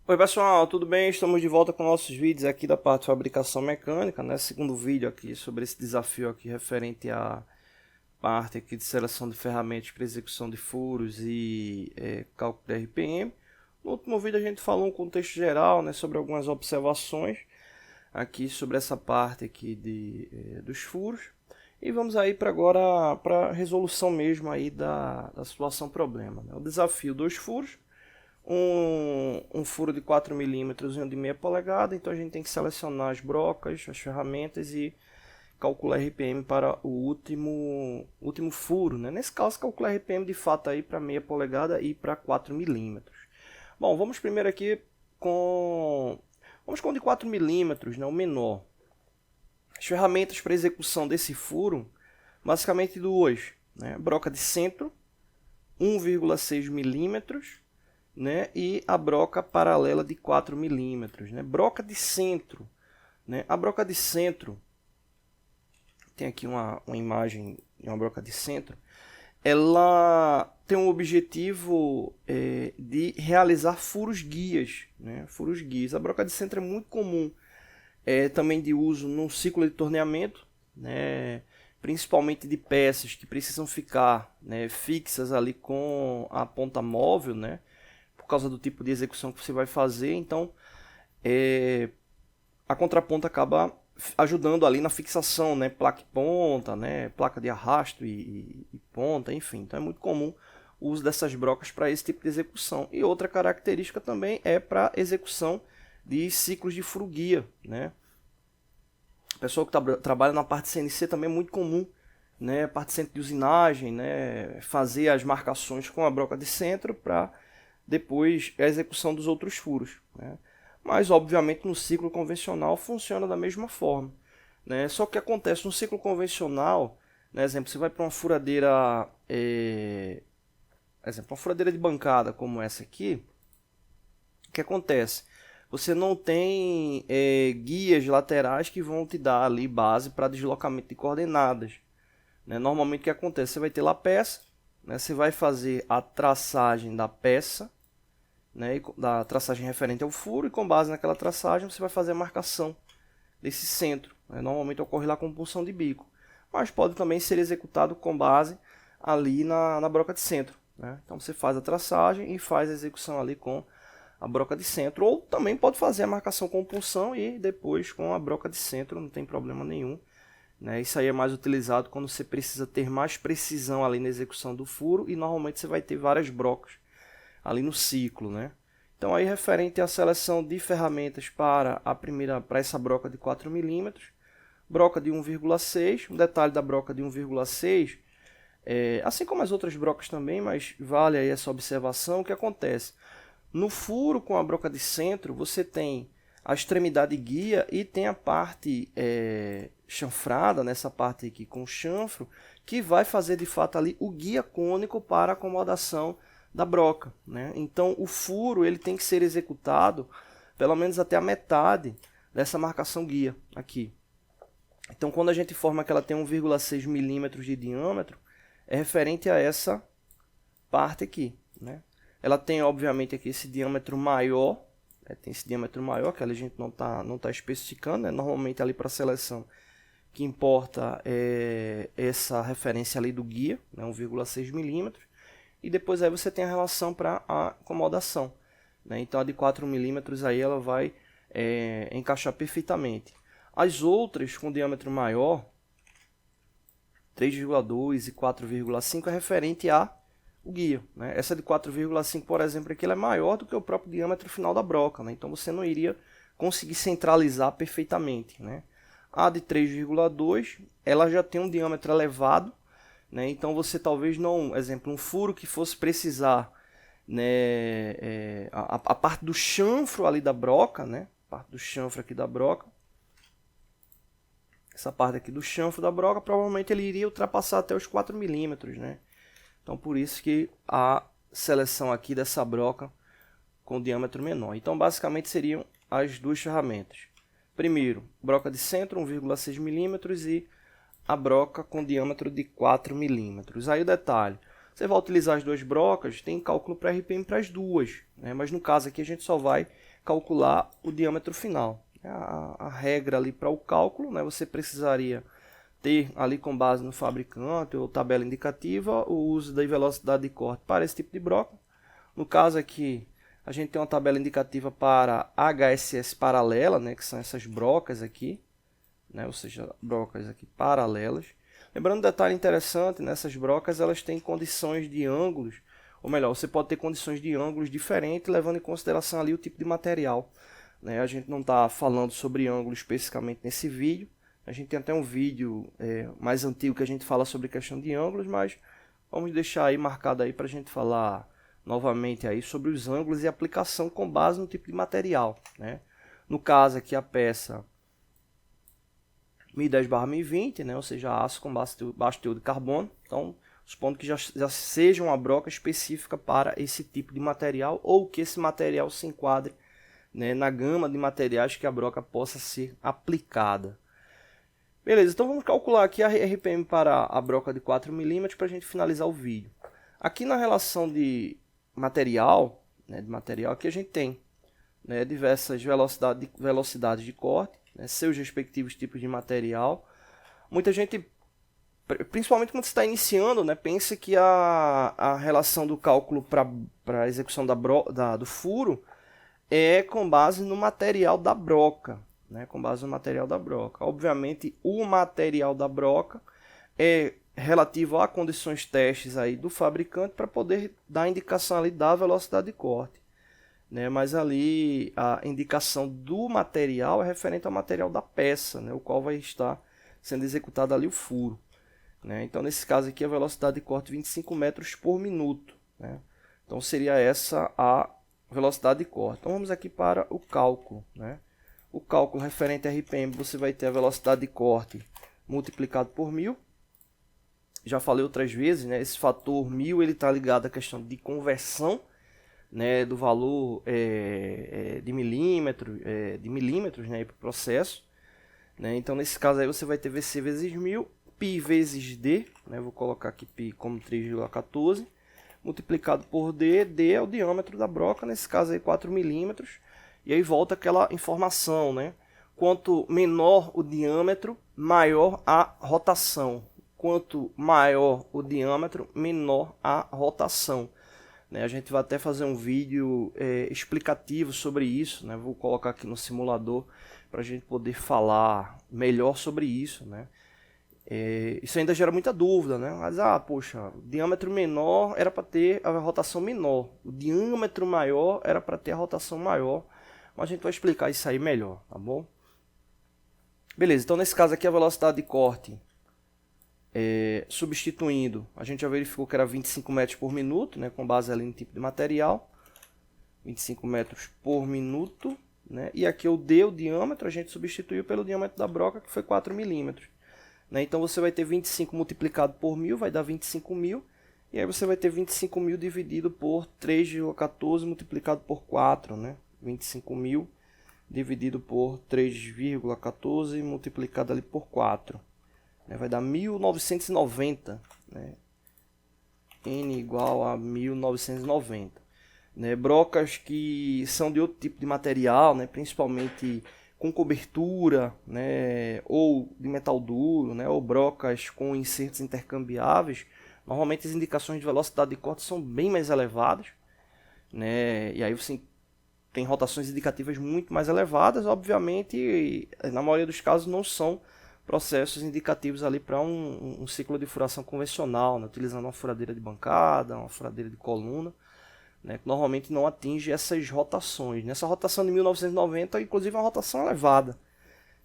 Oi pessoal, tudo bem? Estamos de volta com nossos vídeos aqui da parte de fabricação mecânica, né? Segundo vídeo aqui sobre esse desafio aqui referente à parte aqui de seleção de ferramentas para execução de furos e cálculo de RPM. No último vídeo a gente falou um contexto geral, né, sobre algumas observações aqui sobre essa parte aqui dos furos. E vamos aí para agora para a resolução mesmo aí da situação problema, né? O desafio dos furos. Um furo de 4 milímetros e um de meia polegada, então a gente tem que selecionar as brocas, as ferramentas e calcular RPM para o último furo, né? Nesse caso, calcular RPM de fato aí para meia polegada e para 4 milímetros. Bom, vamos primeiro aqui com o de 4 milímetros, né? O menor. As ferramentas para execução desse furo, basicamente duas, né? Broca de centro, 1,6 milímetros, né, e a broca paralela de 4 milímetros, né? Broca de centro, né? A broca de centro, tem aqui uma imagem de uma broca de centro, ela tem um objetivo de realizar furos guias, né? Furos guias. A broca de centro é muito comum, também de uso no ciclo de torneamento, né? Principalmente de peças que precisam ficar, né, fixas ali com a ponta móvel, né? Por causa do tipo de execução que você vai fazer, então a contraponta acaba ajudando ali na fixação, né, placa e ponta, né, placa de arrasto e ponta, enfim. Então é muito comum o uso dessas brocas para esse tipo de execução. E outra característica também é para execução de ciclos de furo guia, né? A pessoa que trabalha na parte CNC também é muito comum, né, a parte de centro de usinagem, né, fazer as marcações com a broca de centro para depois a execução dos outros furos, né? Mas obviamente no ciclo convencional funciona da mesma forma, né? Só que acontece no ciclo convencional, né, exemplo, você vai para uma furadeira, uma furadeira de bancada como essa aqui, o que acontece? Você não tem guias laterais que vão te dar ali base para deslocamento de coordenadas, né? Normalmente o que acontece? Você vai ter lá a peça, né? Você vai fazer a traçagem da peça, né, da traçagem referente ao furo, e com base naquela traçagem você vai fazer a marcação desse centro, né? Normalmente ocorre lá com punção de bico, mas pode também ser executado com base ali na broca de centro, né? Então você faz a traçagem e faz a execução ali com a broca de centro, ou também pode fazer a marcação com punção e depois com a broca de centro, não tem problema nenhum, né? Isso aí é mais utilizado quando você precisa ter mais precisão ali na execução do furo, e normalmente você vai ter várias brocas ali no ciclo, né? Então aí referente à seleção de ferramentas para essa broca de 4 milímetros, broca de 1,6, um detalhe da broca de 1,6, assim como as outras brocas também, mas vale aí essa observação. O que acontece? No furo com a broca de centro, você tem a extremidade guia e tem a parte chanfrada, nessa parte aqui com chanfro, que vai fazer de fato ali o guia cônico para acomodação da broca, né? Então o furo ele tem que ser executado pelo menos até a metade dessa marcação guia aqui. Então quando a gente informa que ela tem 1,6 milímetros de diâmetro, é referente a essa parte aqui, né? Ela tem obviamente aqui esse diâmetro maior, tem esse diâmetro maior que a gente não tá especificando, né? Normalmente ali para a seleção que importa é essa referência ali do guia, né? 1,6 milímetros. E depois aí você tem a relação para a acomodação, né? Então a de 4 milímetros aí ela vai encaixar perfeitamente. As outras com diâmetro maior, 3,2 e 4,5, é referente a o guia, né? Essa de 4,5, por exemplo, aqui ela é maior do que o próprio diâmetro final da broca, né? Então você não iria conseguir centralizar perfeitamente, né? A de 3,2 ela já tem um diâmetro elevado, né? Então você talvez não, exemplo, um furo que fosse precisar, né, a parte do chanfro ali da broca, né? Parte do chanfro aqui da broca, essa parte aqui do chanfro da broca, provavelmente ele iria ultrapassar até os 4 milímetros, né? Então por isso que a seleção aqui dessa broca com diâmetro menor. Então basicamente seriam as duas ferramentas. Primeiro, broca de centro 1,6 milímetros e a broca com diâmetro de 4 milímetros. Aí o detalhe, você vai utilizar as duas brocas, tem cálculo para RPM para as duas, né? Mas no caso aqui a gente só vai calcular o diâmetro final. A regra ali para o cálculo, né, você precisaria ter ali com base no fabricante ou tabela indicativa o uso da velocidade de corte para esse tipo de broca. No caso aqui, a gente tem uma tabela indicativa para HSS paralela, né, que são essas brocas aqui, né, ou seja, brocas aqui paralelas. Lembrando um detalhe interessante, nessas brocas elas têm condições de ângulos, ou melhor, você pode ter condições de ângulos diferentes, levando em consideração ali o tipo de material. Né? A gente não está falando sobre ângulo especificamente nesse vídeo, a gente tem até um vídeo mais antigo que a gente fala sobre questão de ângulos, mas vamos deixar aí marcado aí para a gente falar novamente aí sobre os ângulos e aplicação com base no tipo de material. Né? No caso aqui a peça 1010/1020, né? Ou seja, aço com baixo teor de carbono. Então, supondo que já seja uma broca específica para esse tipo de material ou que esse material se enquadre, né, na gama de materiais que a broca possa ser aplicada. Beleza, então vamos calcular aqui a RPM para a broca de 4 mm para a gente finalizar o vídeo. Aqui na relação de material, né, aqui a gente tem, né, diversas velocidades de corte, né, seus respectivos tipos de material. Muita gente, principalmente quando você está iniciando, né, pensa que a relação do cálculo para a execução do furo é com base no material da broca. Né, com base no material da broca. Obviamente, o material da broca é relativo a condições testes aí do fabricante para poder dar a indicação ali da velocidade de corte. Né, mas ali a indicação do material é referente ao material da peça, né, o qual vai estar sendo executado ali o furo. Né. Então, nesse caso aqui, a velocidade de corte 25 metros por minuto. Né. Então, seria essa a velocidade de corte. Então, vamos aqui para o cálculo. Né. O cálculo referente a RPM, você vai ter a velocidade de corte multiplicado por 1000. Já falei outras vezes, né, esse fator 1000 ele está ligado à questão de conversão, né, do valor de milímetros, né, para o processo. Né? Então, nesse caso aí, você vai ter VC vezes 1000, π vezes D, né, vou colocar aqui π como 3,14, multiplicado por D, D é o diâmetro da broca, nesse caso aí 4 milímetros, e aí volta aquela informação, né? Quanto menor o diâmetro, maior a rotação. Quanto maior o diâmetro, menor a rotação. Né? A gente vai até fazer um vídeo explicativo sobre isso, né? Vou colocar aqui no simulador para a gente poder falar melhor sobre isso, né? Isso ainda gera muita dúvida, né? Mas, poxa, o diâmetro menor era para ter a rotação menor, o diâmetro maior era para ter a rotação maior, mas a gente vai explicar isso aí melhor, tá bom? Beleza, então nesse caso aqui a velocidade de corte, substituindo, a gente já verificou que era 25 metros por minuto, né? Com base ali no tipo de material, 25 metros por minuto, né? E aqui o D, o diâmetro, a gente substituiu pelo diâmetro da broca, que foi 4 milímetros. Né? Então você vai ter 25 multiplicado por 1000, vai dar 25.000. E aí você vai ter 25.000 dividido por 3,14 multiplicado por 4. Né? 25.000 dividido por 3,14 multiplicado ali por 4. Né? Vai dar 1990. Né? N igual a 1990. Né? Brocas que são de outro tipo de material, né? Principalmente com cobertura, né, ou de metal duro, né, ou brocas com insertos intercambiáveis, normalmente as indicações de velocidade de corte são bem mais elevadas, né, e aí você tem rotações indicativas muito mais elevadas, obviamente, na maioria dos casos não são processos indicativos ali para um ciclo de furação convencional, né, utilizando uma furadeira de bancada, uma furadeira de coluna, né, que normalmente não atinge essas rotações. Nessa rotação de 1990, inclusive é uma rotação elevada.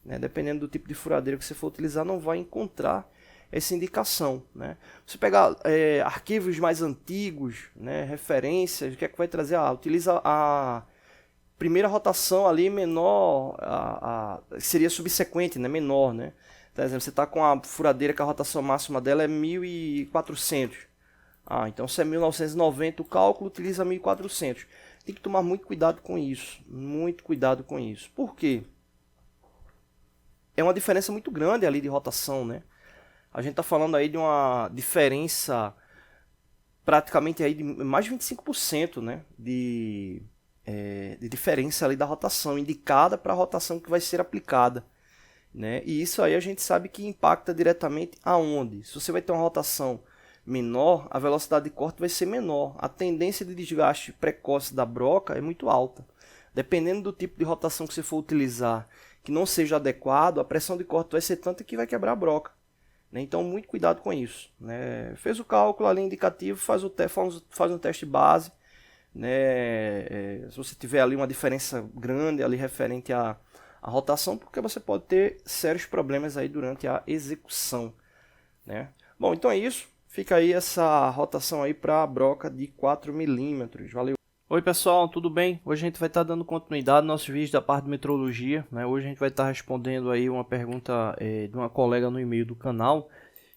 Né, dependendo do tipo de furadeira que você for utilizar, não vai encontrar essa indicação. Né. Se pegar arquivos mais antigos, né, referências, o que é que vai trazer? Utiliza a primeira rotação ali menor, seria subsequente, né, menor. Né. Por exemplo, você está com a furadeira que a rotação máxima dela é 1400. Então se é 1990 o cálculo, utiliza 1400. Tem que tomar muito cuidado com isso. Muito cuidado com isso. Por quê? É uma diferença muito grande ali de rotação, né? A gente está falando aí de uma diferença praticamente aí de mais de 25%, né? De de diferença ali da rotação indicada para a rotação que vai ser aplicada, né? E isso aí a gente sabe que impacta diretamente aonde? Se você vai ter uma rotação menor, a velocidade de corte vai ser menor. A tendência de desgaste precoce da broca é muito alta. Dependendo do tipo de rotação que você for utilizar, que não seja adequado, a pressão de corte vai ser tanta que vai quebrar a broca, né? Então, muito cuidado com isso, né? Fez o cálculo ali indicativo, faz um teste base, né? Se você tiver ali uma diferença grande ali referente à rotação, porque você pode ter sérios problemas aí durante a execução, né? Bom, então é isso. Fica aí essa rotação aí para a broca de 4 milímetros. Valeu! Oi pessoal, tudo bem? Hoje a gente vai estar dando continuidade nos nossos vídeos da parte de metrologia, né? Hoje a gente vai estar respondendo aí uma pergunta de uma colega no e-mail do canal,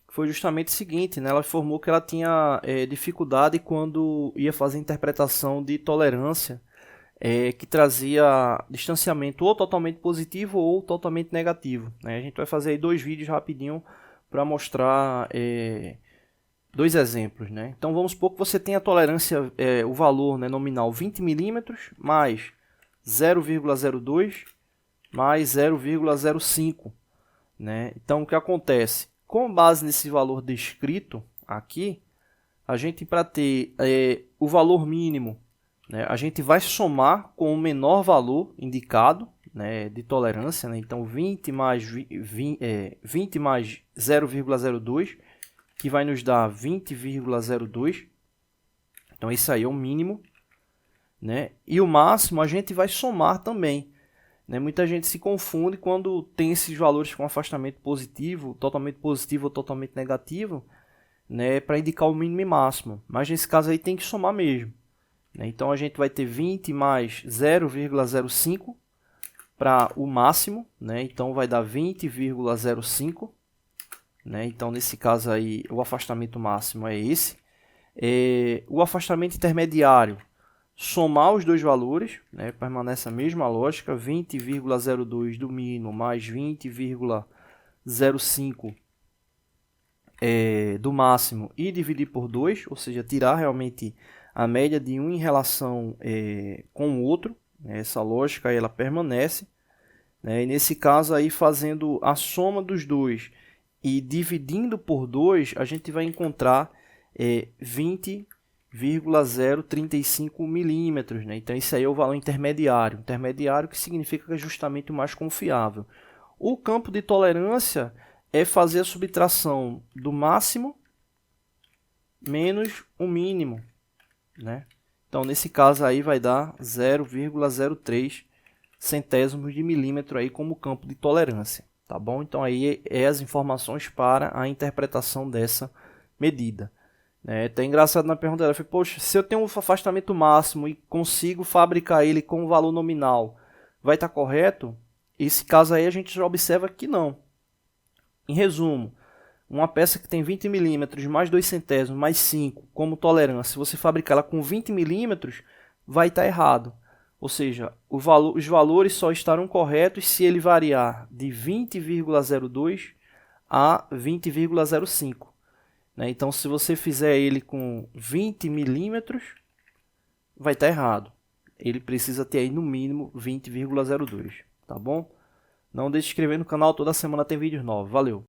que foi justamente o seguinte, né? Ela informou que ela tinha dificuldade quando ia fazer interpretação de tolerância, que trazia distanciamento ou totalmente positivo ou totalmente negativo, né? A gente vai fazer aí 2 vídeos rapidinho para mostrar dois exemplos, né? Então vamos supor que você tem a tolerância, o valor, né, nominal 20 milímetros mais 0,02 mais 0,05, né? Então o que acontece? Com base nesse valor descrito aqui, a gente, para ter o valor mínimo, né, a gente vai somar com o menor valor indicado, né, de tolerância, né? Então 20 mais 0,02, que vai nos dar 20,02. Então isso aí é o mínimo, né? E o máximo a gente vai somar também, né? Muita gente se confunde quando tem esses valores com afastamento positivo ou totalmente negativo, né, para indicar o mínimo e máximo. Mas nesse caso aí tem que somar mesmo, né? Então a gente vai ter 20 mais 0,05 para o máximo, né? Então vai dar 20,05. Né? Então, nesse caso aí, o afastamento máximo é esse. O afastamento intermediário, somar os dois valores, né? Permanece a mesma lógica, 20,02 do mínimo mais 20,05 do máximo e dividir por 2, ou seja, tirar realmente a média de um em relação com o outro, né? Essa lógica aí, ela permanece, né? E nesse caso aí, fazendo a soma dos dois e dividindo por 2, a gente vai encontrar 20,035 milímetros, né? Então, isso aí é o valor intermediário. Intermediário que significa que é justamente o mais confiável. O campo de tolerância é fazer a subtração do máximo menos o mínimo, né? Então, nesse caso aí vai dar 0,03 centésimos de milímetro aí como campo de tolerância. Tá bom? Então aí as informações para a interpretação dessa medida. Tá engraçado na pergunta dela, poxa, se eu tenho um afastamento máximo e consigo fabricar ele com o valor nominal, vai estar correto? Esse caso aí a gente já observa que não. Em resumo, uma peça que tem 20 milímetros mais 2 centésimos mais 5 como tolerância, se você fabricar ela com 20 milímetros, vai estar errado. Ou seja, os valores só estarão corretos se ele variar de 20,02 a 20,05. Né? Então, se você fizer ele com 20 milímetros, vai estar errado. Ele precisa ter aí no mínimo 20,02. Tá bom? Não deixe de se inscrever no canal, toda semana tem vídeos novos. Valeu!